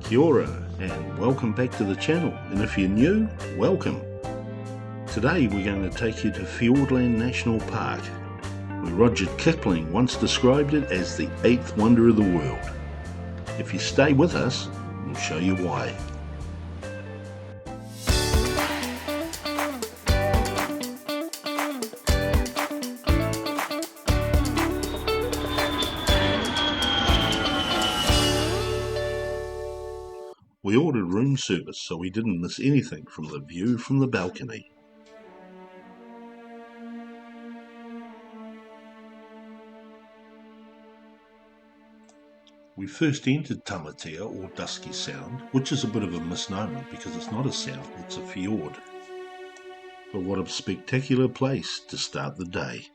Kia ora, and welcome back to the channel, and if you're new, welcome. Today we're going to take you to Fiordland National Park, where Rudyard Kipling once described it as the 8th wonder of the world. If you stay with us, we'll show you why. We ordered room service so we didn't miss anything from the view from the balcony. We first entered Tamatea, or Dusky Sound, which is a bit of a misnomer because it's not a sound, it's a fjord. But what a spectacular place to start the day.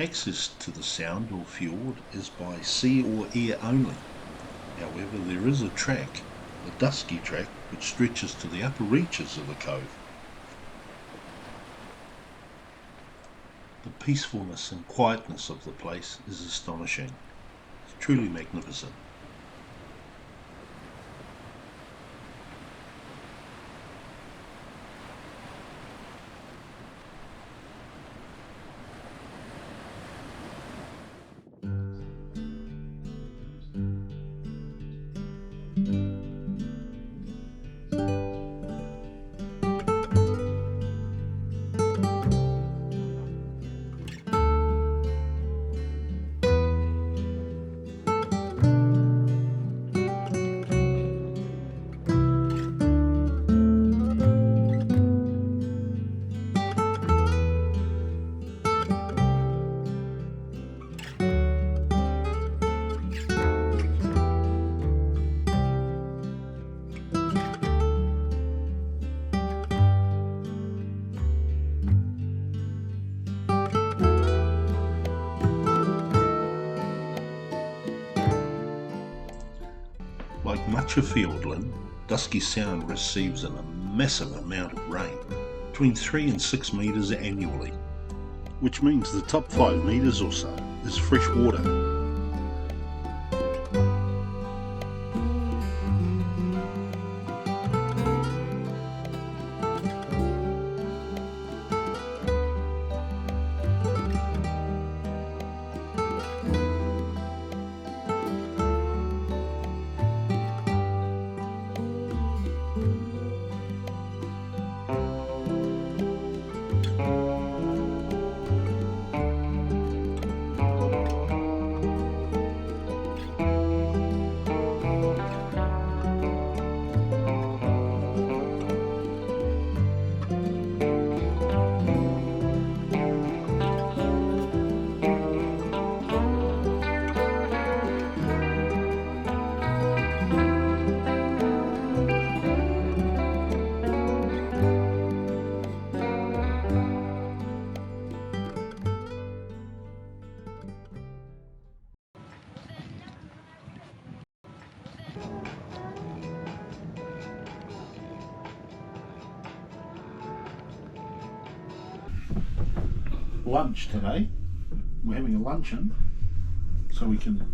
Access to the sound or fjord is by sea or air only. However, there is a track, the Dusky track, which stretches to the upper reaches of the cove. The peacefulness and quietness of the place is astonishing. It's truly magnificent. Like much of Fiordland, Dusky Sound receives a massive amount of rain, between 3 and 6 metres annually, which means the top 5 metres or so is fresh water. Lunch today. We're having a luncheon so we can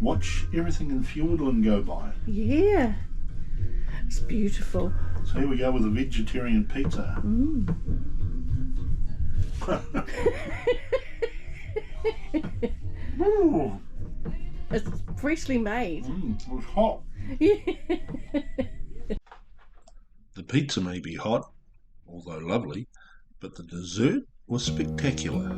watch everything in Fiordland go by. Yeah, it's beautiful. So here we go with a vegetarian pizza. Ooh. It's freshly made. It was hot. The pizza may be hot, although lovely, but the dessert was spectacular.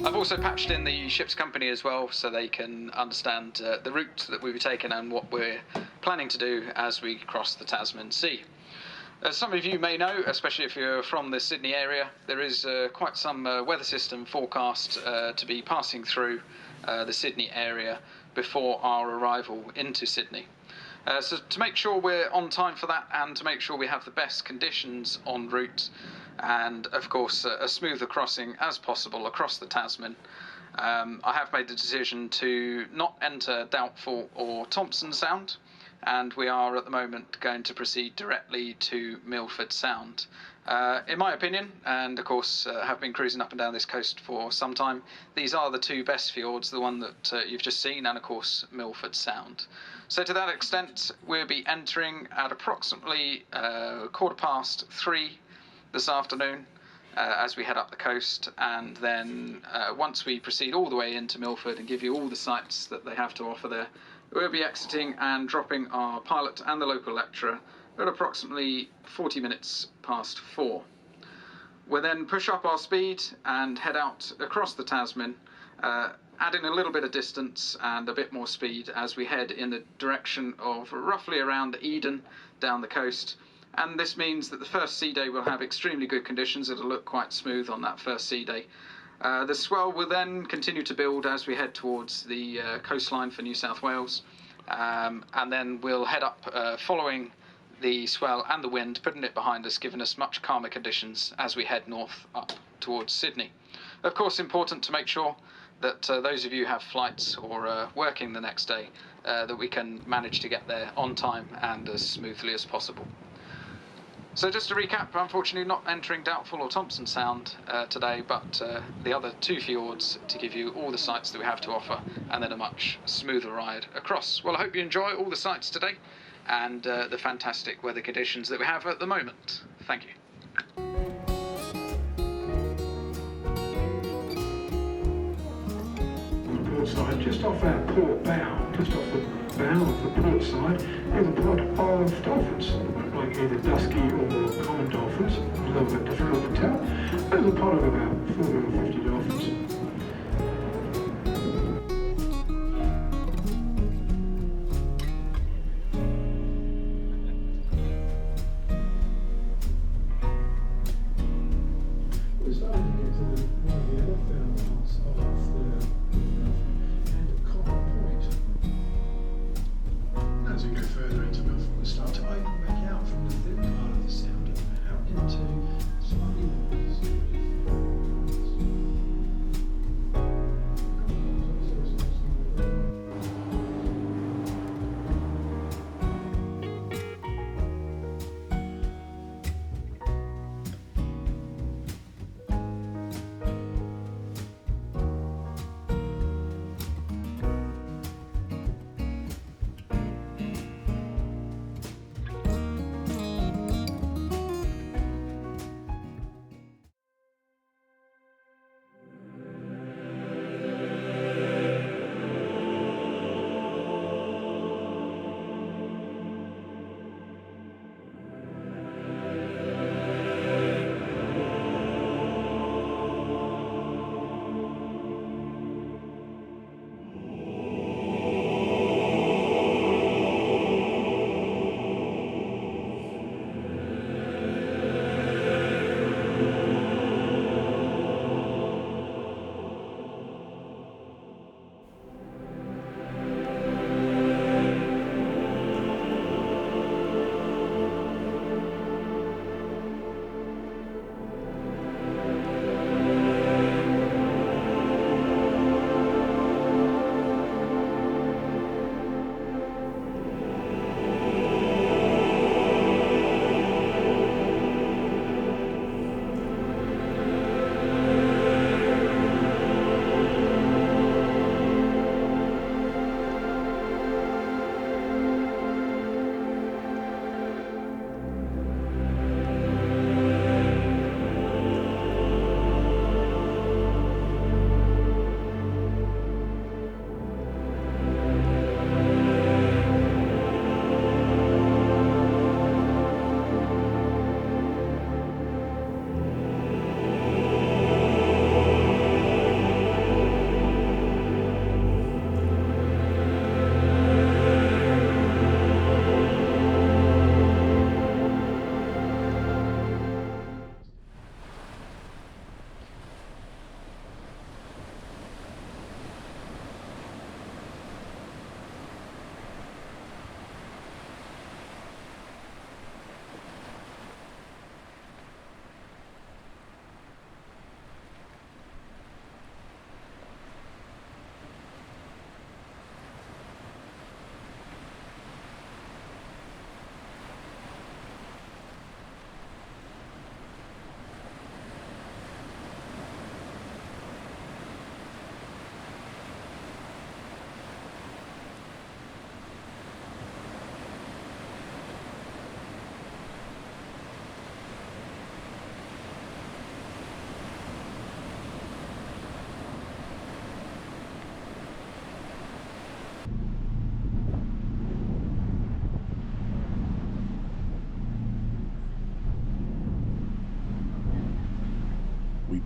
I've also patched in the ship's company as well so they can understand the route that we were taking and what we're planning to do as we cross the Tasman Sea. As some of you may know, especially if you're from the Sydney area, there is quite some weather system forecast to be passing through the Sydney area before our arrival into Sydney. So to make sure we're on time for that, and to make sure we have the best conditions en route, and of course a smoother crossing as possible across the Tasman, I have made the decision to not enter Doubtful or Thompson Sound, and we are at the moment going to proceed directly to Milford Sound. In my opinion, and of course have been cruising up and down this coast for some time, these are the two best fjords, the one that you've just seen, and of course Milford Sound. So to that extent, we'll be entering at approximately 3:15 this afternoon as we head up the coast, and then once we proceed all the way into Milford and give you all the sights that they have to offer there, we'll be exiting and dropping our pilot and the local lecturer at approximately 40 minutes past 4. We'll then push up our speed and head out across the Tasman, adding a little bit of distance and a bit more speed as we head in the direction of roughly around Eden down the coast. And this means that the first sea day will have extremely good conditions. It'll look quite smooth on that first sea day. The swell will then continue to build as we head towards the coastline for New South Wales, and then we'll head up following the swell and the wind, putting it behind us, giving us much calmer conditions as we head north up towards Sydney. Of course, important to make sure that those of you who have flights or working the next day, that we can manage to get there on time and as smoothly as possible. So just to recap, unfortunately not entering Doubtful or Thompson Sound today, but the other two fjords to give you all the sights that we have to offer, and then a much smoother ride across. Well, I hope you enjoy all the sights today and the fantastic weather conditions that we have at the moment. Thank you. On the port side, just off our port bow, just off the bow of the port side, is a pod of dolphins, like either Dusky or common dolphins. A little bit difficult to tell. There's a pod of about 40 or 50 dolphins. We're starting to get to one of the other found parts of the end of Copper Point. As we go further into Milford, we start to open back out from the thin part of the sound and out into slightly more.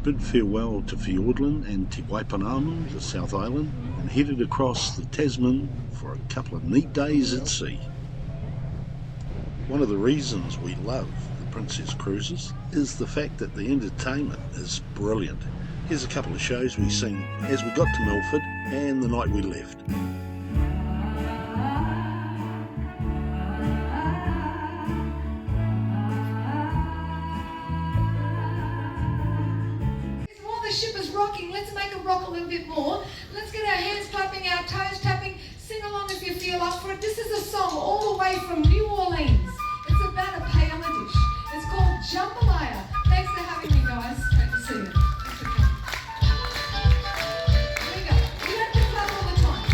bid farewell to Fiordland and Te Waipanamu, the South Island, and headed across the Tasman for a couple of neat days at sea. One of the reasons we love the Princess Cruises is the fact that the entertainment is brilliant. Here's a couple of shows we've seen as we got to Milford and the night we left. While the ship is rocking, let's make it rock a little bit more. Let's get our hands clapping, our toes tapping. Sing along if you feel up for it. This is a song all the way from New Orleans. It's about a pay on the dish. It's called Jambalaya. Thanks for having me, guys. Great to see you. Thanks for coming. Here we go. We don't have to clap all the time.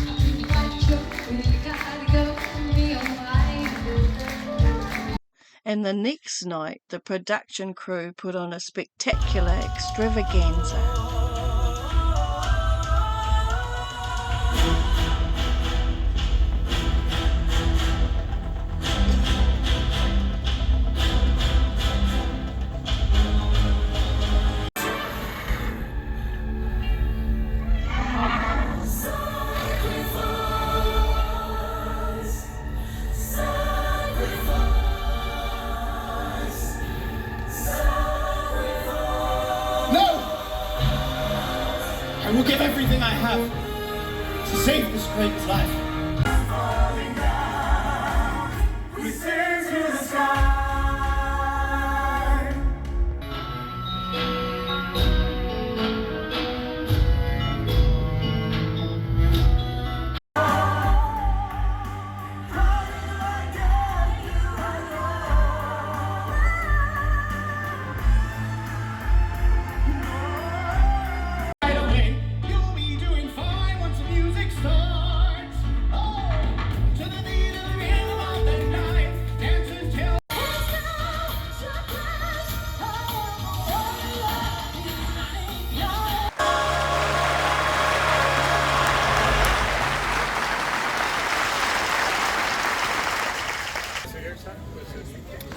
I'll be right up when you gotta go. Me on my. And the next night, the production crew put on a spectacular extravaganza. I will give everything I have to save this great life. We sing to the sky.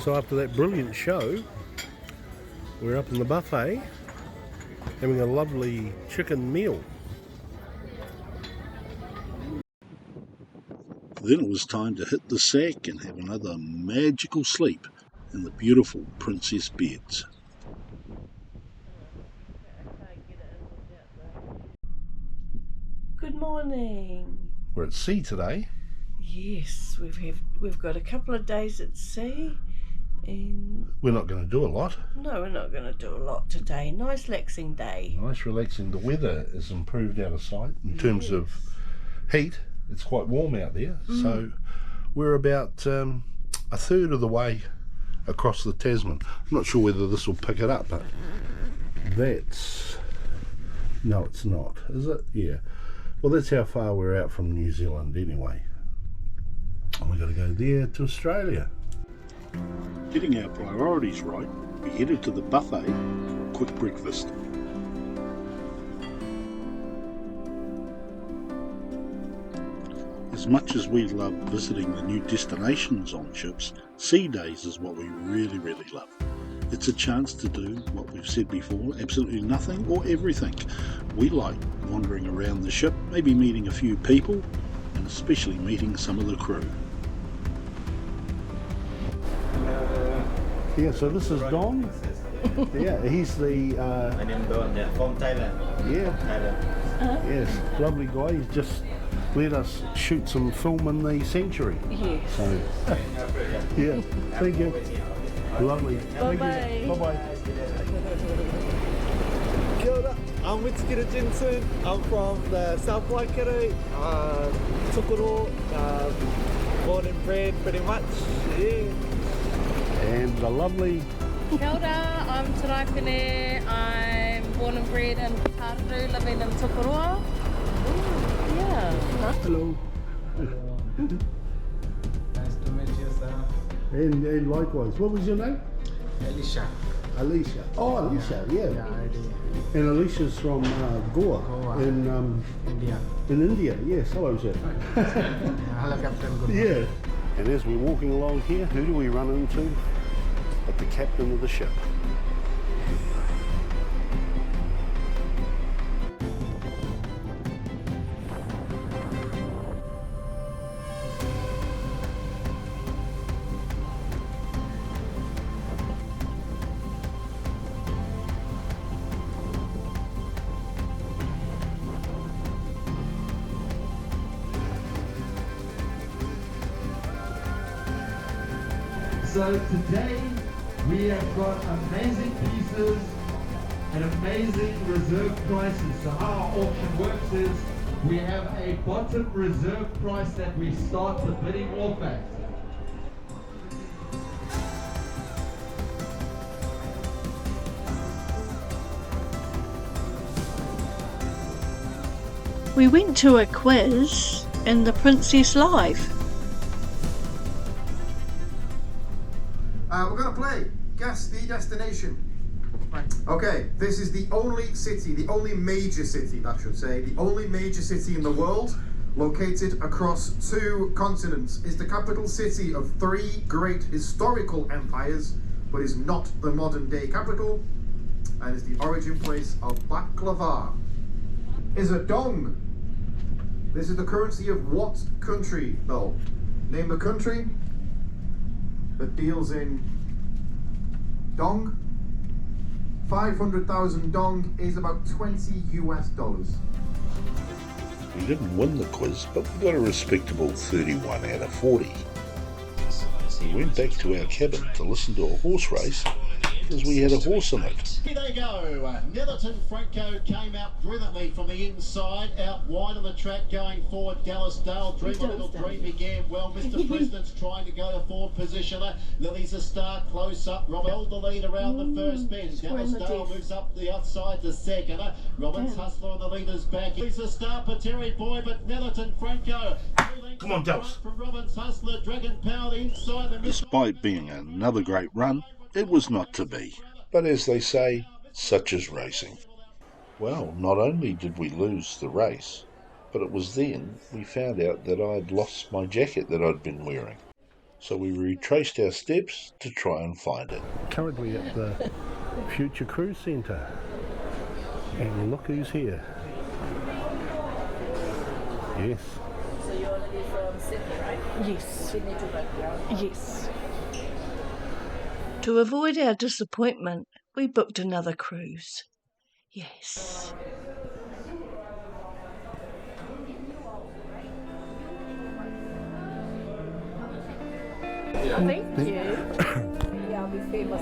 So after that brilliant show, we're up in the buffet having a lovely chicken meal. Then it was time to hit the sack and have another magical sleep in the beautiful princess beds. Good morning. We're at sea today. Yes, we've got a couple of days at sea, and We're not going to do a lot. no, we're not going to do a lot today. Nice relaxing day. Nice relaxing. The weather is improved out of sight in terms of heat. It's quite warm out there. So we're about a third of the way across the Tasman. I'm not sure whether this will pick it up, but that's... No, it's not. Is it? Yeah. Well, that's how far we're out from New Zealand anyway. And we've got to go there to Australia. Getting our priorities right, we headed to the buffet for a quick breakfast. As much as we love visiting the new destinations on ships, sea days is what we really love. It's a chance to do what we've said before, absolutely nothing or everything. We like wandering around the ship, maybe meeting a few people, and especially meeting some of the crew. Yeah, so this is Don. Yeah, he's the... My name is Don, yeah, from Thailand. Yeah, Thailand. yes, lovely guy. He's just let us shoot some film in the sanctuary. Yes. So, yeah, thank you. Lovely. Bye-bye. Bye-bye. Kia ora, I'm Witskira Jensen. I'm from the South Waikato, Tokoro, born and bred pretty much, yeah. And the lovely... Kia ora, I'm Tarakane. I'm born and bred in Tāru, living in Tokoroa. Yeah. Hello. Nice to meet you, sir. And likewise. What was your name? Alicia. Alicia. Oh, Alicia, yeah. Yeah, I did. And Alicia's from Goa, Goa. in India. India. Yes, hello, sir. Hello, Captain. Good morning. Yeah. And as we're walking along here, who do we run into? But the captain of the ship. So today we have got amazing pieces and amazing reserve prices. So how our auction works is we have a bottom reserve price that we start the bidding off at. We went to a quiz in the Princess Live. We're going to play Guess the Destination. Right. Okay, this is the only city, the only major city, that should say, the only major city in the world located across 2 continents, is the capital city of 3 great historical empires, but is not the modern day capital, and is the origin place of baklava. Is a dong. This is the currency of what country, though? Name the country that deals in dong. 500,000 dong is about $20 US. We didn't win the quiz, but we got a respectable 31 out of 40. We went back to our cabin to listen to a horse race because we had a horse in it. Here they go. Netherton Franco came out brilliantly from the inside, out wide on the track going forward. Dallas Dale, Dream a Little Dream began well. Mr. President's trying to go to forward positioner. Lily's a star close up. Robert held the lead around the first bend. Dallas Dale moves up the outside to second. Robin's Hustler on the leader's back. He's a star for Terry Boy, but Netherton Franco. Come on, Dallas. From Robin's Hustler, Dragon Power inside the Despite being another great run, it was not to be. But as they say, such is racing. Well, not only did we lose the race, but it was then we found out that I'd lost my jacket that I'd been wearing. So we retraced our steps to try and find it. Currently at the Future Cruise Centre. And look who's here. Yes. So you're already from Sydney, right? Yes. Sydney to Vancouver? Yes. To avoid our disappointment, we booked another cruise. Yes. Thank you. Yeah, I'll be famous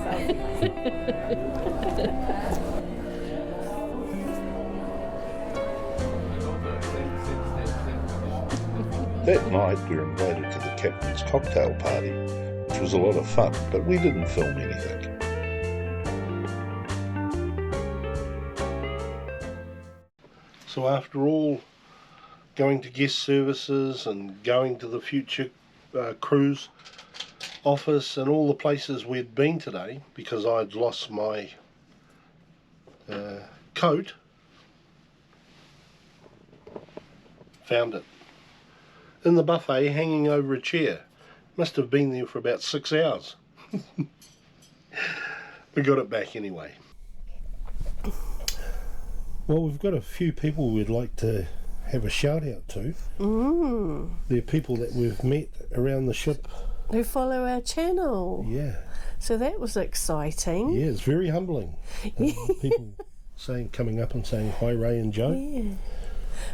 That night we were invited to the captain's cocktail party, which was a lot of fun, but we didn't film anything. So after all, going to guest services and going to the Future Cruise office and all the places we'd been today, because I'd lost my coat, found it in the buffet hanging over a chair. Must have been there for about 6 hours. We got it back anyway. Well, we've got a few people we'd like to have a shout out to. They're people that we've met around the ship. Who follow our channel. Yeah. So that was exciting. Yeah, it's very humbling. People coming up and saying hi, Ray and Joe. Yeah.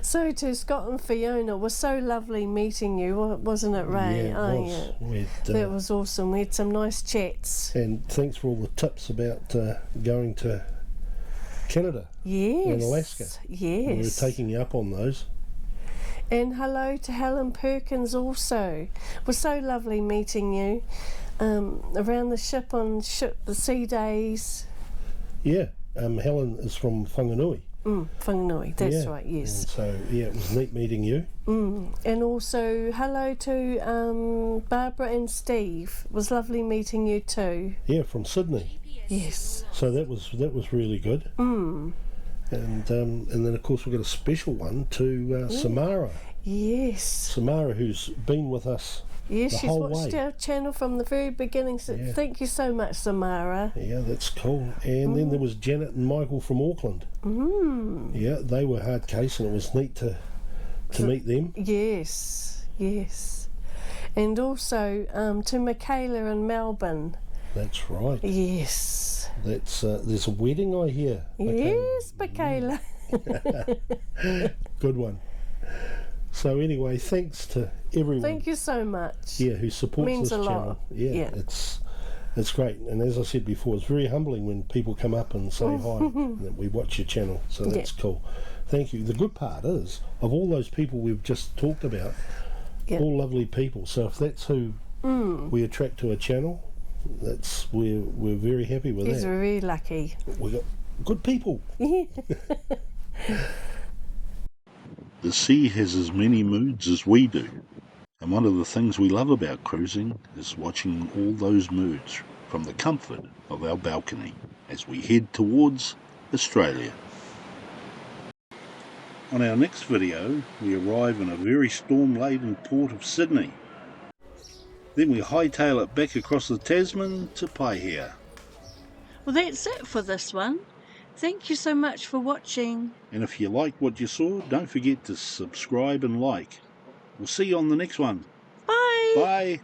So to Scott and Fiona, was so lovely meeting you, wasn't it, Ray? Yeah, it was. That was awesome. We had some nice chats. And thanks for all the tips about going to Canada and Alaska. Yes. We were taking you up on those. And hello to Helen Perkins also. It was so lovely meeting you around the ship on the sea days. Yeah, Helen is from Whanganui. Whanganui, that's right, yes. And so, yeah, it was neat meeting you. And also, hello to Barbara and Steve. It was lovely meeting you too. Yeah, from Sydney. Yes. So that was really good. And then, of course, we've got a special one to Samara. Yes. Samara, who's been with us the she's whole watched way. our channel from the very beginning. So thank you so much, Samara. Yeah, that's cool. And then there was Janet and Michael from Auckland. Yeah, they were hard case, and it was neat to meet them. Yes, yes. And also to Michaela in Melbourne. That's right. Yes. That's there's a wedding, I hear. Yes, Michaela. Good one. So anyway, thanks to everyone. Thank you so much. Yeah, who supports Means this a channel. lot. Yeah, It's great, and as I said before, it's very humbling when people come up and say hi, that we watch your channel, so that's cool. Thank you. The good part is, of all those people we've just talked about, all lovely people, so if that's who we attract to a channel, we're very happy with that. We're really lucky. We've got good people. The sea has as many moods as we do, and one of the things we love about cruising is watching all those moods from the comfort of our balcony as we head towards Australia. On our next video, we arrive in a very storm-laden port of Sydney. Then we hightail it back across the Tasman to Paihia. Well, that's it for this one. Thank you so much for watching. And if you liked what you saw, don't forget to subscribe and like. We'll see you on the next one. Bye. Bye.